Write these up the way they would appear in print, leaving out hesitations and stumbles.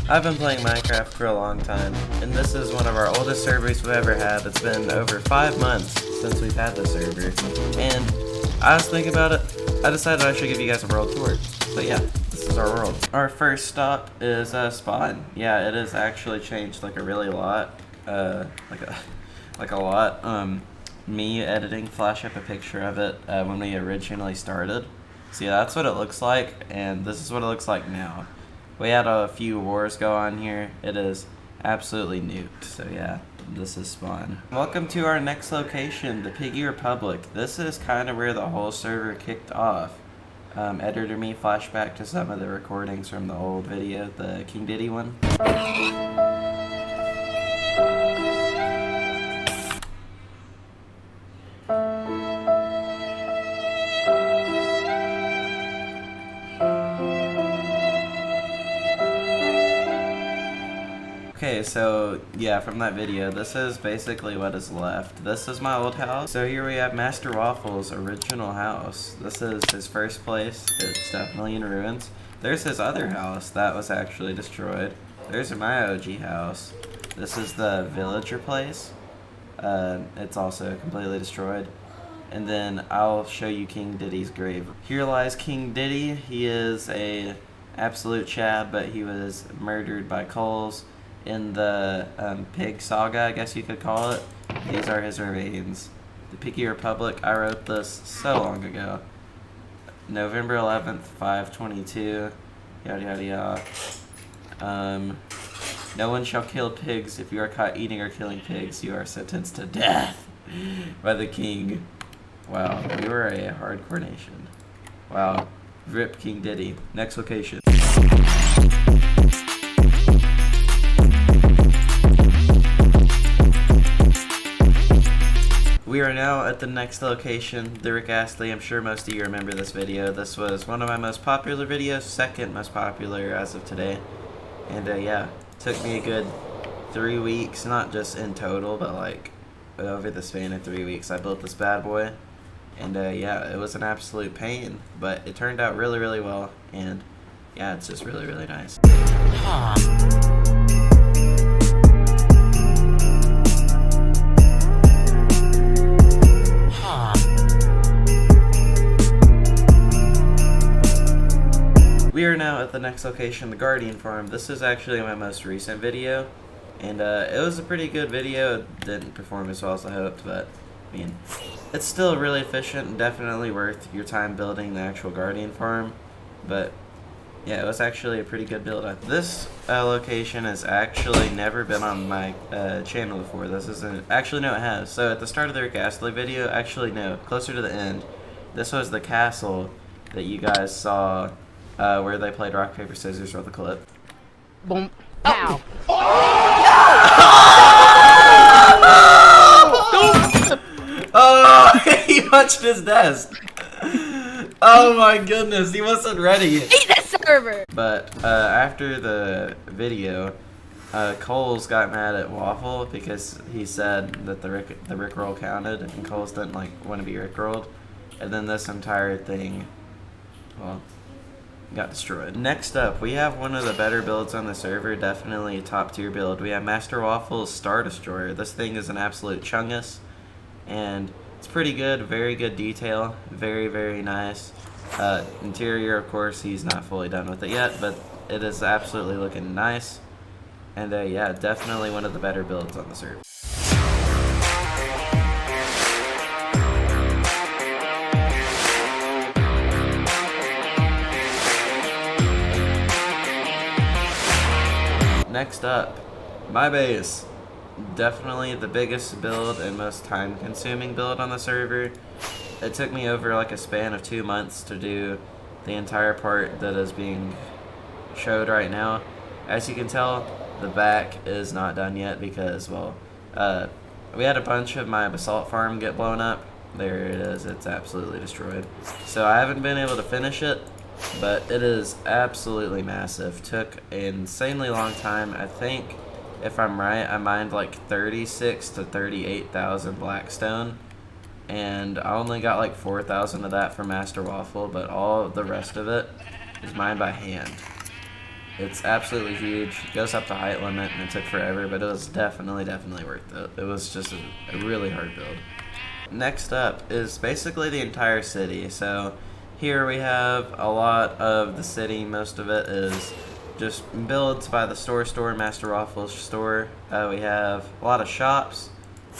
I've been playing Minecraft for a long time, and this is one of our oldest servers we've ever had. It's been over 5 months since we've had this server, and I was thinking about it. I decided I should give you guys a world tour. So yeah, this is our world. Our first stop is Spawn. Yeah, it has actually changed like a really lot. Like a lot. Me editing, flash up a picture of it when we originally started. So yeah, that's what it looks like, and this is what it looks like now. We had a few wars go on here. It is absolutely nuked. So yeah, this is Spawn. Welcome to our next location, the Piggy Republic. This is kind of where the whole server kicked off. Editor me flashback to some of the recordings from the old video, the King Diddy one. Okay, so yeah, from that video, this is basically what is left. This is my old house. So here we have Master Waffle's original house. This is his first place. It's definitely in ruins. There's his other house that was actually destroyed. There's my OG house. This is the villager place. It's also completely destroyed. And then I'll show you King Diddy's grave. Here lies King Diddy. He is a absolute Chad, but he was murdered by Coles in the pig saga, I guess you could call it. These are his remains. The Piggy Republic, I wrote this so long ago. November 11th, 522, yada yada yada. No one shall kill pigs. If you are caught eating or killing pigs, you are sentenced to death by the king. Wow, we were a hardcore nation. Wow, rip King Diddy. Next location. We are now at the next location, the Rick Astley. I'm sure most of you remember this video. This was one of my most popular videos, second most popular as of today. And yeah, took me a good 3 weeks, not just in total, but like over the span of 3 weeks, I built this bad boy. And yeah, it was an absolute pain, but it turned out really, really well. And yeah, it's just really, really nice. We are now at the next location, the Guardian Farm. This is actually my most recent video, and it was a pretty good video. It didn't perform as well as I hoped, but I mean, it's still really efficient and definitely worth your time building the actual Guardian Farm. But yeah, it was actually a pretty good build. This location has actually never been on my channel before. This isn't, actually no it has. So at the start of the Rick Astley video, actually no, closer to the end, this was the castle that you guys saw where they played rock, paper, scissors. Roll the clip. Boom. Pow. Oh, he punched his desk. Oh my goodness, he wasn't ready. Eat the server. But after the video, Coles got mad at Waffle because he said that the Rickroll counted, and Coles didn't like want to be Rickrolled, and then this entire thing, well, got destroyed. Next up, we have one of the better builds on the server, definitely a top tier build. We have Master Waffle's Star Destroyer. This thing is an absolute chungus, and it's pretty good, very good detail, very, very nice. Interior, of course, he's not fully done with it yet, but it is absolutely looking nice. And yeah, definitely one of the better builds on the server. Next up, my base. Definitely the biggest build and most time-consuming build on the server. It took me over like a span of 2 months to do the entire part that is being showed right now. As you can tell, the back is not done yet because, well, we had a bunch of my basalt farm get blown up. There it is, it's absolutely destroyed. So I haven't been able to finish it, but it is absolutely massive. Took an insanely long time. I think, if I'm right, I mined like 36 to 38,000 blackstone, and I only got like 4,000 of that from Master Waffle, but all of the rest of it is mined by hand. It's absolutely huge. It goes up to height limit, and it took forever, but it was definitely worth it. It was just a really hard build. Next up is basically the entire city. So here we have a lot of the city. Most of it is just builds by the store, Master Waffles store. We have a lot of shops,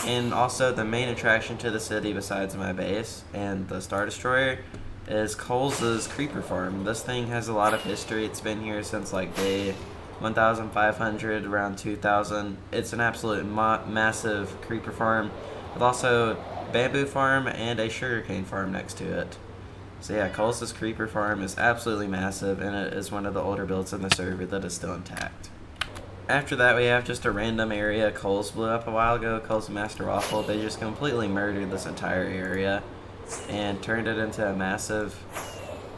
and also the main attraction to the city besides my base and the Star Destroyer is Coles' Creeper Farm. This thing has a lot of history. It's been here since like day 1,500, around 2,000. It's an absolute massive creeper farm with also bamboo farm and a sugarcane farm next to it. So yeah, Coles' Creeper Farm is absolutely massive, and it is one of the older builds in the server that is still intact. After that, we have just a random area Coles blew up a while ago, Coles Master Waffle. They just completely murdered this entire area and turned it into a massive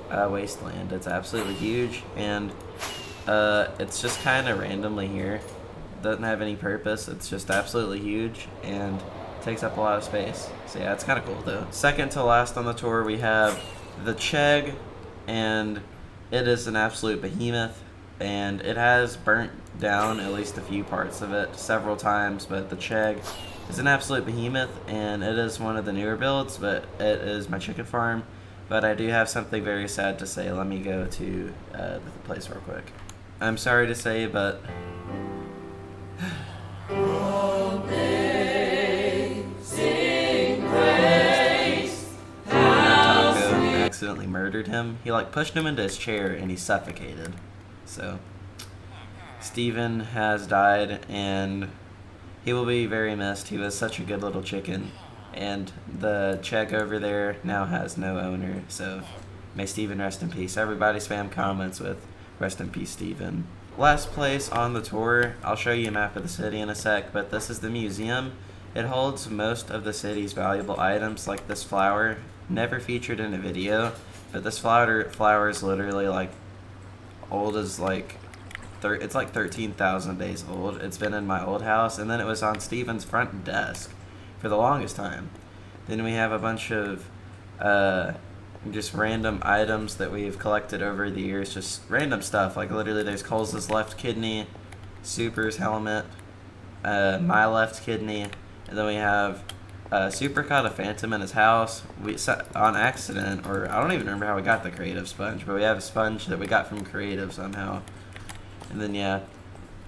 wasteland. It's absolutely huge, and it's just kind of randomly here. Doesn't have any purpose. It's just absolutely huge and takes up a lot of space. So yeah, it's kind of cool though. Second to last on the tour, we have the Chegg, and it is an absolute behemoth, and it has burnt down at least a few parts of it several times, but the Chegg is an absolute behemoth, and it is one of the newer builds, but it is my chicken farm. But I do have something very sad to say. Let me go to the place real quick. I'm sorry to say, but accidentally murdered him. He like pushed him into his chair and he suffocated. So Steven has died, and he will be very missed. He was such a good little chicken, and the Chegg over there now has no owner, so may Steven rest in peace. Everybody spam comments with rest in peace, Steven. Last place on the tour, I'll show you a map of the city in a sec, but this is the museum. It holds most of the city's valuable items, like this flower. Never featured in a video, but this flower is literally like old as like it's like 13,000 days old. It's been in my old house, and then it was on Steven's front desk for the longest time. Then we have a bunch of just random items that we've collected over the years, just random stuff. Like literally there's Coles' left kidney, Super's helmet, my left kidney, and then we have Super caught a phantom in his house. We on accident, or I don't even remember how we got the creative sponge, but we have a sponge that we got from creative somehow. And then yeah,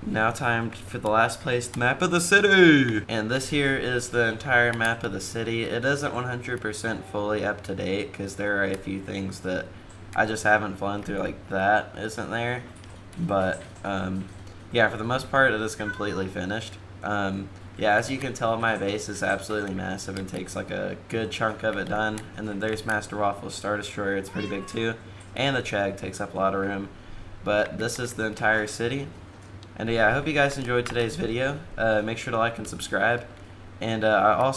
now time for the last placed map of the city. And this here is the entire map of the city. It isn't 100% fully up to date because there are a few things that I just haven't flown through like that isn't there. But yeah, for the most part it is completely finished. Yeah, as you can tell, my base is absolutely massive and takes like a good chunk of it done. And then there's Master Waffle's Star Destroyer, it's pretty big too. And the Chegg takes up a lot of room. But this is the entire city. And yeah, I hope you guys enjoyed today's video. Make sure to like and subscribe. And I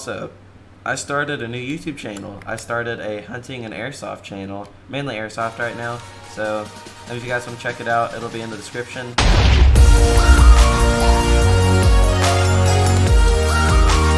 started a new YouTube channel. I started a hunting and airsoft channel, mainly airsoft right now. So if you guys want to check it out, it'll be in the description.